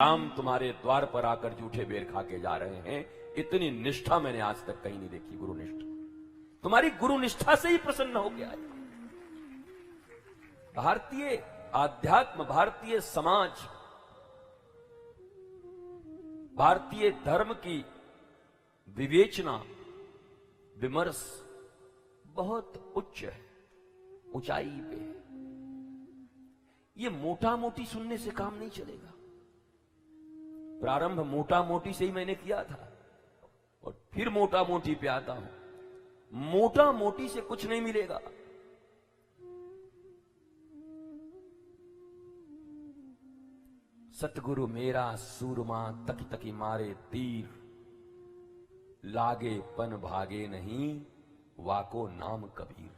राम तुम्हारे द्वार पर आकर जूठे बेर खा के जा रहे हैं, इतनी निष्ठा मैंने आज तक कहीं नहीं देखी। गुरु निष्ठा, तुम्हारी गुरु निष्ठा से ही प्रसन्न हो गया है। भारतीय आध्यात्म, भारतीय समाज, भारतीय धर्म की विवेचना, विमर्श बहुत उच्च है, ऊंचाई पे है। ये मोटा मोटी सुनने से काम नहीं चलेगा। प्रारंभ मोटा मोटी से ही मैंने किया था और फिर मोटा मोटी पे आता हूं। मोटा मोटी से कुछ नहीं मिलेगा। सतगुरु मेरा सूरमा तकी तकी मारे तीर, लागे पन भागे नहीं वाको नाम कबीर।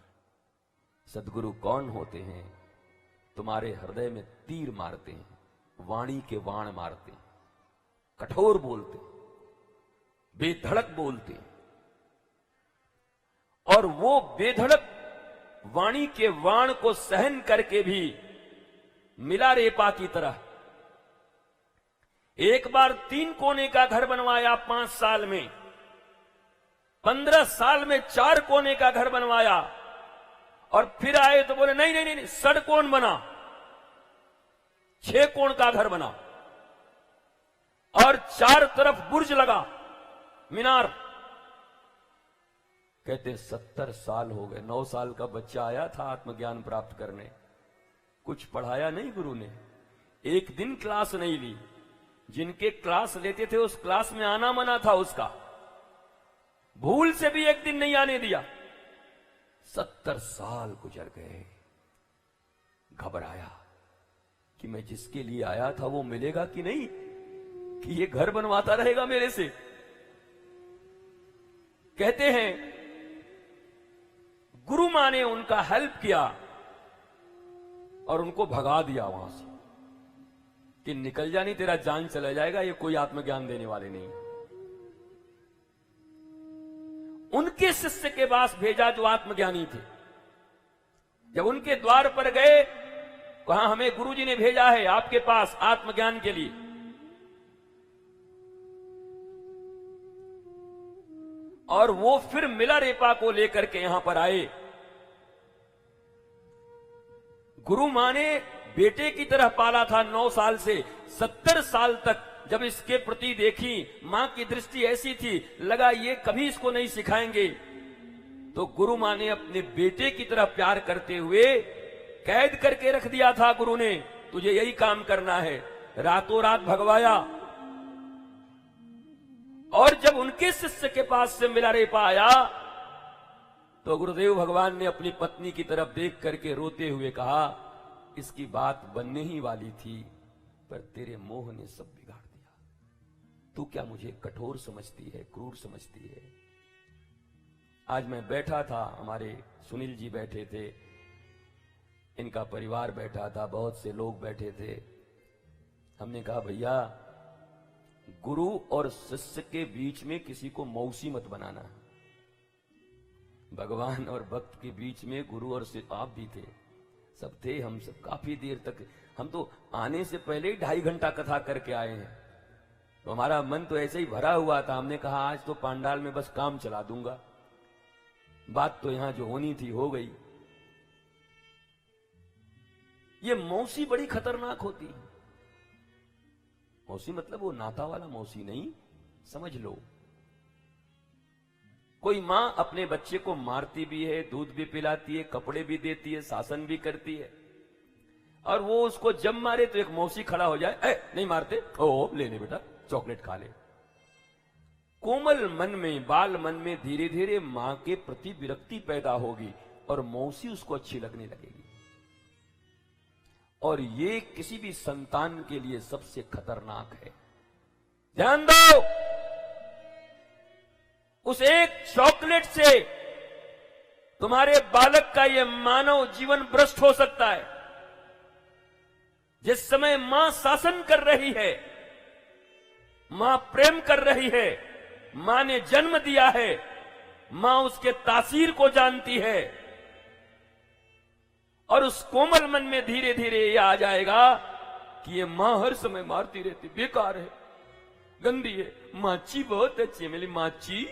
सतगुरु कौन होते हैं? तुम्हारे हृदय में तीर मारते हैं, वाणी के वाण मारते हैं, कठोर बोलते, बेधड़क बोलते, और वो बेधड़क वाणी के वाण को सहन करके भी मिला रेपा की तरह एक बार 3 कोने का घर बनवाया 5 साल में, 15 साल में 4 कोने का घर बनवाया, और फिर आए तो बोले नहीं नहीं नहीं, 6 कोण बना, 6 कोण का घर बना और 4 तरफ बुर्ज लगा, मीनार। कहते 70 साल हो गए। 9 साल का बच्चा आया था आत्मज्ञान प्राप्त करने, कुछ पढ़ाया नहीं गुरु ने, एक दिन क्लास नहीं ली। जिनके क्लास लेते थे उस क्लास में आना मना था उसका, भूल से भी एक दिन नहीं आने दिया। 70 साल गुजर गए। घबराया कि मैं जिसके लिए आया था वो मिलेगा कि नहीं, कि ये घर बनवाता रहेगा मेरे से। कहते हैं गुरु मां ने उनका हेल्प किया और उनको भगा दिया वहां से कि निकल जा, नहीं तेरा जान चला जाएगा, ये कोई आत्मज्ञान देने वाले नहीं। उनके शिष्य के पास भेजा जो आत्मज्ञानी थे। जब उनके द्वार पर गए, कहा हमें गुरुजी ने भेजा है आपके पास आत्मज्ञान के लिए। और वो फिर मिला रेपा को लेकर के यहां पर आए। गुरु मां ने बेटे की तरह पाला था 9 साल से 70 साल तक। जब इसके प्रति देखी, मां की दृष्टि ऐसी थी, लगा ये कभी इसको नहीं सिखाएंगे, तो गुरु मां ने अपने बेटे की तरह प्यार करते हुए कैद करके रख दिया था। गुरु ने, तुझे यही काम करना है। रातों रात भगवाया। और जब उनके शिष्य के पास से मिला रेपा आया, तो गुरुदेव भगवान ने अपनी पत्नी की तरफ देख करके रोते हुए कहा, इसकी बात बनने ही वाली थी, पर तेरे मोह ने सब बिगाड़ दिया। तू क्या मुझे कठोर समझती है, क्रूर समझती है? आज मैं बैठा था, हमारे सुनील जी बैठे थे, इनका परिवार बैठा था, बहुत से लोग बैठे थे। हमने कहा भैया, गुरु और शिष्य के बीच में किसी को मौसी मत बनाना। भगवान और भक्त के बीच में गुरु और शिष्य, आप भी थे, सब थे, हम सब काफी देर तक, हम तो आने से पहले ही 2.5 घंटा कथा करके आए हैं। तो हमारा मन तो ऐसे ही भरा हुआ था। हमने कहा आज तो पांडाल में बस काम चला दूंगा, बात तो यहां जो होनी थी हो गई। ये मौसी बड़ी खतरनाक होती है। मौसी मतलब वो नाता वाला मौसी नहीं, समझ लो। कोई मां अपने बच्चे को मारती भी है, दूध भी पिलाती है, कपड़े भी देती है, शासन भी करती है, और वो उसको जब मारे तो एक मौसी खड़ा हो जाए, नहीं मारते, ओ ले ले बेटा चॉकलेट खा ले। कोमल मन में, बाल मन में धीरे धीरे मां के प्रति विरक्ति पैदा होगी और मौसी उसको अच्छी लगने लगेगी। और ये किसी भी संतान के लिए सबसे खतरनाक है। ध्यान दो, उस एक चॉकलेट से तुम्हारे बालक का यह मानव जीवन भ्रष्ट हो सकता है। जिस समय मां शासन कर रही है, मां प्रेम कर रही है, मां ने जन्म दिया है, मां उसके तासीर को जानती है, और उस कोमल मन में धीरे धीरे ये आ जाएगा कि ये मां हर समय मारती रहती, बेकार है, गंदी है। माची बहुत अच्छी है। मेरी माची,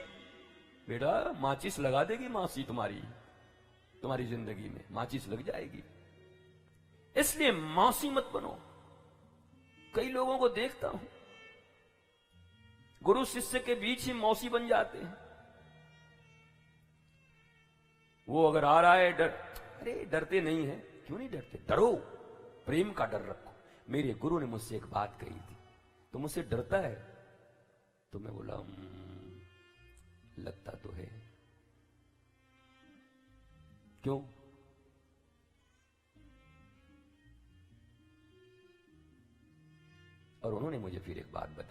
बेटा माचिस लगा देगी मासी तुम्हारी जिंदगी में माचिस लग जाएगी। इसलिए मौसी मत बनो। कई लोगों को देखता हूं, गुरु शिष्य के बीच ही मौसी बन जाते हैं। वो अगर आ रहा है डर, अरे डरते नहीं है, क्यों नहीं डरते? डरो, प्रेम का डर रखो। मेरे गुरु ने मुझसे एक बात कही थी, तो मुझसे डरता है? तो मैं बोला लगता तो है। क्यों? और उन्होंने मुझे फिर एक बात बताई।